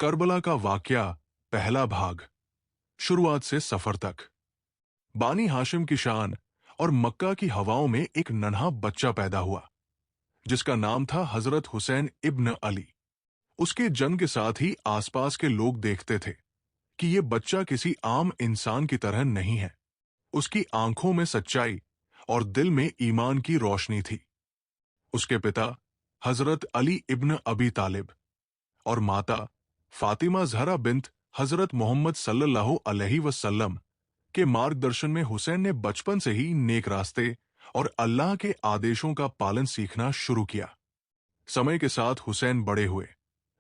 Karbala का वाकया, पहला भाग। शुरुआत से सफर तक। बानी हाशिम की शान और मक्का की हवाओं में एक नन्हा बच्चा पैदा हुआ जिसका नाम था हजरत हुसैन इब्न अली। उसके जन्म के साथ ही आसपास के लोग देखते थे कि ये बच्चा किसी आम इंसान की तरह नहीं है। उसकी आंखों में सच्चाई और दिल में ईमान की रोशनी थी। उसके पिता हजरत अली इब्न अबी तालिब और माता फातिमा ज़हरा बिन्त हजरत मोहम्मद सल्लल्लाहु अलैहि वसल्लम के मार्गदर्शन में हुसैन ने बचपन से ही नेक रास्ते और अल्लाह के आदेशों का पालन सीखना शुरू किया। समय के साथ हुसैन बड़े हुए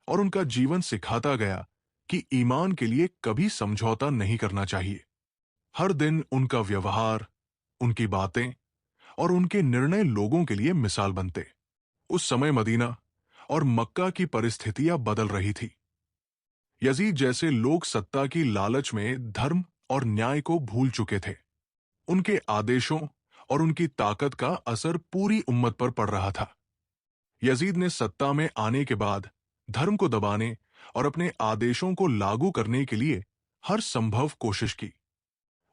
और उनका जीवन सिखाता गया कि ईमान के लिए कभी समझौता नहीं करना चाहिए। हर दिन उनका व्यवहार, उनकी बातें और उनके निर्णय लोगों के लिए मिसाल बनते। उस समय मदीना और मक्का की परिस्थितियां बदल रही थी। यजीद जैसे लोग सत्ता की लालच में धर्म और न्याय को भूल चुके थे। उनके आदेशों और उनकी ताकत का असर पूरी उम्मत पर पड़ रहा था। यजीद ने सत्ता में आने के बाद धर्म को दबाने और अपने आदेशों को लागू करने के लिए हर संभव कोशिश की।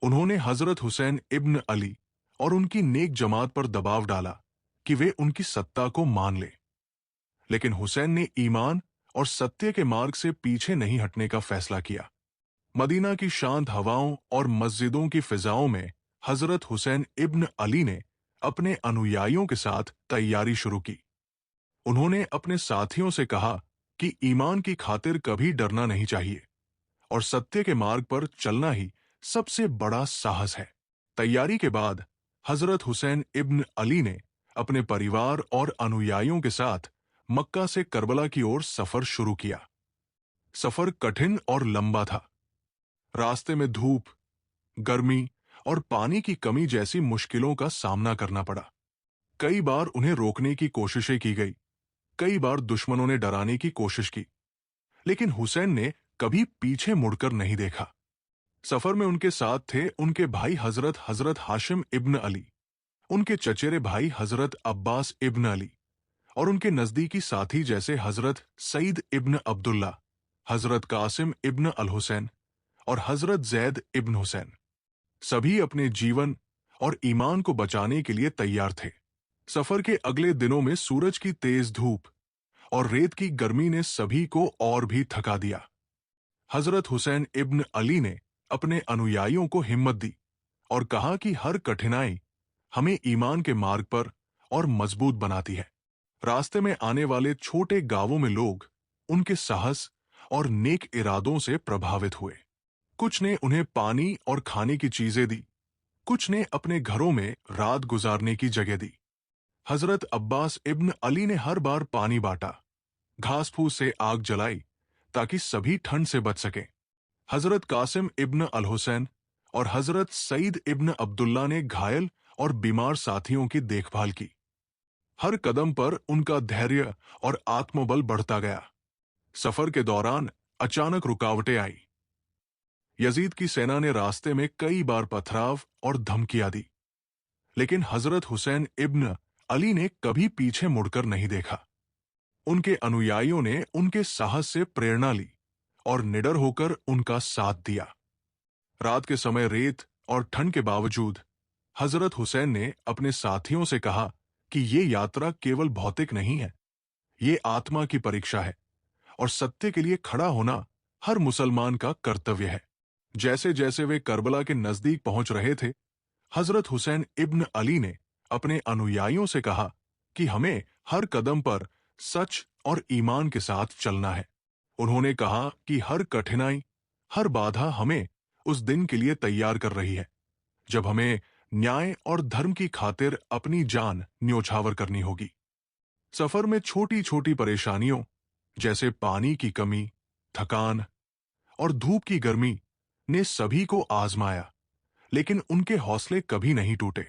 उन्होंने हजरत हुसैन इब्न अली और उनकी नेक जमात पर दबाव डाला कि वे उनकी सत्ता को मान लें। लेकिन हुसैन ने ईमान और सत्य के मार्ग से पीछे नहीं हटने का फैसला किया। मदीना की शांत हवाओं और मस्जिदों की फिजाओं में हजरत हुसैन इब्न अली ने अपने अनुयायियों के साथ तैयारी शुरू की। उन्होंने अपने साथियों से कहा कि ईमान की खातिर कभी डरना नहीं चाहिए और सत्य के मार्ग पर चलना ही सबसे बड़ा साहस है। तैयारी के बाद हजरत हुसैन इब्न अली ने अपने परिवार और अनुयायियों के साथ मक्का से करबला की ओर सफर शुरू किया। सफर कठिन और लंबा था। रास्ते में धूप, गर्मी और पानी की कमी जैसी मुश्किलों का सामना करना पड़ा। कई बार उन्हें रोकने की कोशिशें की गई, कई बार दुश्मनों ने डराने की कोशिश की, लेकिन हुसैन ने कभी पीछे मुड़कर नहीं देखा। सफर में उनके साथ थे उनके भाई हजरत हाशिम इब्न अली, उनके चचेरे भाई हजरत अब्बास इब्न अली और उनके नजदीकी साथी जैसे हजरत सईद इब्न अब्दुल्ला, हजरत कासिम इब्न अल हुसैन और हजरत जैद इब्न हुसैन। सभी अपने जीवन और ईमान को बचाने के लिए तैयार थे। सफर के अगले दिनों में सूरज की तेज धूप और रेत की गर्मी ने सभी को और भी थका दिया। हजरत हुसैन इब्न अली ने अपने अनुयायियों को हिम्मत दी और कहा कि हर कठिनाई हमें ईमान के मार्ग पर और मजबूत बनाती है। रास्ते में आने वाले छोटे गांवों में लोग उनके साहस और नेक इरादों से प्रभावित हुए। कुछ ने उन्हें पानी और खाने की चीजें दी, कुछ ने अपने घरों में रात गुजारने की जगह दी। हजरत अब्बास इब्न अली ने हर बार पानी बांटा, घास फूस से आग जलाई ताकि सभी ठंड से बच सकें। हजरत कासिम इब्न अल हुसैन और हजरत सईद इब्न अब्दुल्ला ने घायल और बीमार साथियों की देखभाल की। हर कदम पर उनका धैर्य और आत्मबल बढ़ता गया। सफर के दौरान अचानक रुकावटें आई। यजीद की सेना ने रास्ते में कई बार पथराव और धमकियां दी, लेकिन हजरत हुसैन इब्न अली ने कभी पीछे मुड़कर नहीं देखा। उनके अनुयायियों ने उनके साहस से प्रेरणा ली और निडर होकर उनका साथ दिया। रात के समय रेत और ठंड के बावजूद हजरत हुसैन ने अपने साथियों से कहा कि ये यात्रा केवल भौतिक नहीं है, ये आत्मा की परीक्षा है और सत्य के लिए खड़ा होना हर मुसलमान का कर्तव्य है। जैसे जैसे वे करबला के नजदीक पहुंच रहे थे, हजरत हुसैन इब्न अली ने अपने अनुयायियों से कहा कि हमें हर कदम पर सच और ईमान के साथ चलना है। उन्होंने कहा कि हर कठिनाई, हर बाधा हमें उस दिन के लिए तैयार कर रही है जब हमें न्याय और धर्म की खातिर अपनी जान न्योछावर करनी होगी। सफर में छोटी छोटी परेशानियों जैसे पानी की कमी, थकान और धूप की गर्मी ने सभी को आजमाया, लेकिन उनके हौसले कभी नहीं टूटे।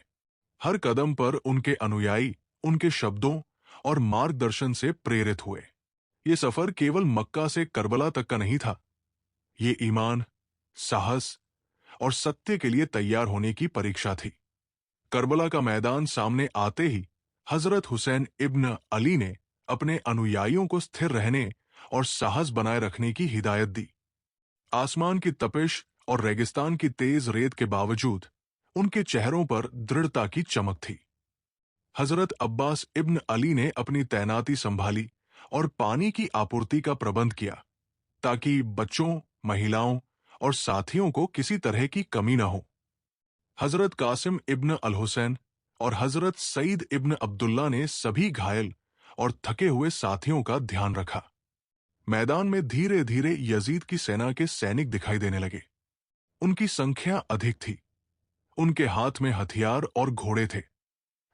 हर कदम पर उनके अनुयायी उनके शब्दों और मार्गदर्शन से प्रेरित हुए। ये सफर केवल मक्का से करबला तक का नहीं था, ये ईमान, साहस और सत्य के लिए तैयार होने की परीक्षा थी। करबला का मैदान सामने आते ही हजरत हुसैन इब्न अली ने अपने अनुयायियों को स्थिर रहने और साहस बनाए रखने की हिदायत दी। आसमान की तपिश और रेगिस्तान की तेज रेत के बावजूद उनके चेहरों पर दृढ़ता की चमक थी। हजरत अब्बास इब्न अली ने अपनी तैनाती संभाली और पानी की आपूर्ति का प्रबंध किया ताकि बच्चों, महिलाओं और साथियों को किसी तरह की कमी न हो। हजरत कासिम इब्न अल हुसैन और हजरत सईद इब्न अब्दुल्ला ने सभी घायल और थके हुए साथियों का ध्यान रखा। मैदान में धीरे धीरे यजीद की सेना के सैनिक दिखाई देने लगे। उनकी संख्या अधिक थी, उनके हाथ में हथियार और घोड़े थे,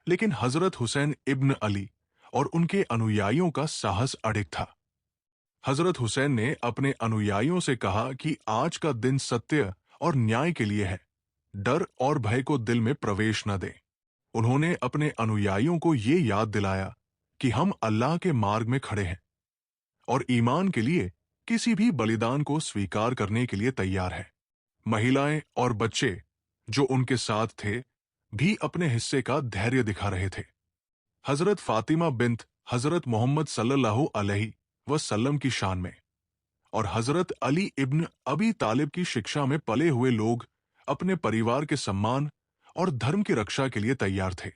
लेकिन हजरत हुसैन इब्न अली और उनके अनुयायियों का साहस अडिग था। हजरत हुसैन ने अपने अनुयायियों से कहा कि आज का दिन सत्य और न्याय के लिए है, डर और भय को दिल में प्रवेश न दें। उन्होंने अपने अनुयायियों को ये याद दिलाया कि हम अल्लाह के मार्ग में खड़े हैं और ईमान के लिए किसी भी बलिदान को स्वीकार करने के लिए तैयार हैं। महिलाएं और बच्चे जो उनके साथ थे भी अपने हिस्से का धैर्य दिखा रहे थे। हजरत फातिमा बिन्त हजरत मोहम्मद सल्लल्लाहु अलैहि वसल्लम की शान में और हजरत अली इब्न अबी तालिब की शिक्षा में पले हुए लोग अपने परिवार के सम्मान और धर्म की रक्षा के लिए तैयार थे।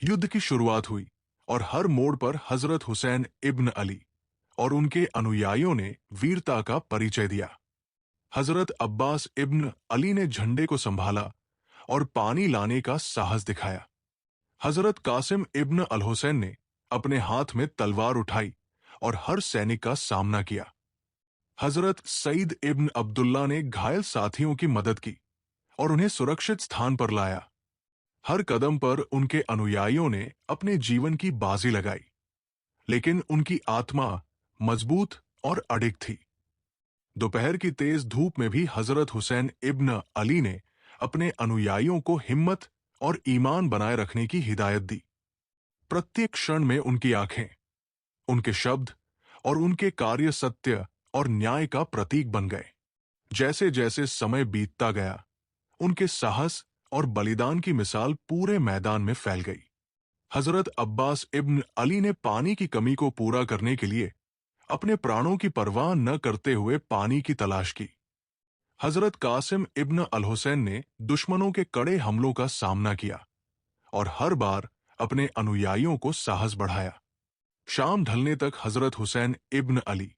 युद्ध की शुरुआत हुई और हर मोड़ पर हजरत हुसैन इब्न अली और उनके अनुयायियों ने वीरता का परिचय दिया। हजरत अब्बास इब्न अली ने झंडे को संभाला और पानी लाने का साहस दिखाया। हजरत कासिम इब्न अल हुसैन ने अपने हाथ में तलवार उठाई और हर सैनिक का सामना किया। हजरत सईद इब्न अब्दुल्ला ने घायल साथियों की मदद की और उन्हें सुरक्षित स्थान पर लाया। हर कदम पर उनके अनुयायियों ने अपने जीवन की बाजी लगाई, लेकिन उनकी आत्मा मजबूत और अडिग थी। दोपहर की तेज धूप में भी हजरत हुसैन इब्न अली ने अपने अनुयायियों को हिम्मत और ईमान बनाए रखने की हिदायत दी। प्रत्येक क्षण में उनकी आंखें, उनके शब्द और उनके कार्य सत्य और न्याय का प्रतीक बन गए। जैसे जैसे समय बीतता गया, उनके साहस और बलिदान की मिसाल पूरे मैदान में फैल गई। हजरत अब्बास इब्न अली ने पानी की कमी को पूरा करने के लिए अपने प्राणों की परवाह न करते हुए पानी की तलाश की। हजरत कासिम इब्न अल हुसैन ने दुश्मनों के कड़े हमलों का सामना किया और हर बार अपने अनुयायियों को साहस बढ़ाया। शाम ढलने तक हजरत हुसैन इब्न अली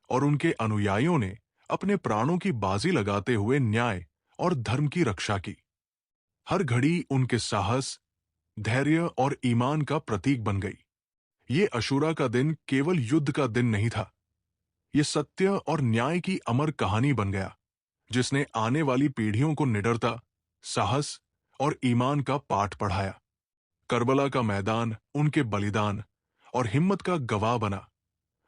और उनके अनुयायियों ने अपने प्राणों की बाजी लगाते हुए न्याय और धर्म की रक्षा की। हर घड़ी उनके साहस, धैर्य और ईमान का प्रतीक बन गई। ये अशूरा का दिन केवल युद्ध का दिन नहीं था, ये सत्य और न्याय की अमर कहानी बन गया, जिसने आने वाली पीढ़ियों को निडरता, साहस और ईमान का पाठ पढ़ाया। करबला का मैदान उनके बलिदान और हिम्मत का गवाह बना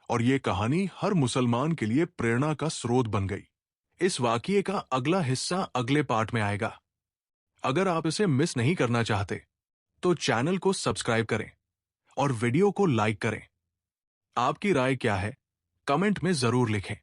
और ये कहानी हर मुसलमान के लिए प्रेरणा का स्रोत बन गई। इस वाकये का अगला हिस्सा अगले पार्ट में आएगा। अगर आप इसे मिस नहीं करना चाहते तो चैनल को सब्सक्राइब करें और वीडियो को लाइक करें। आपकी राय क्या है, कमेंट में जरूर लिखें।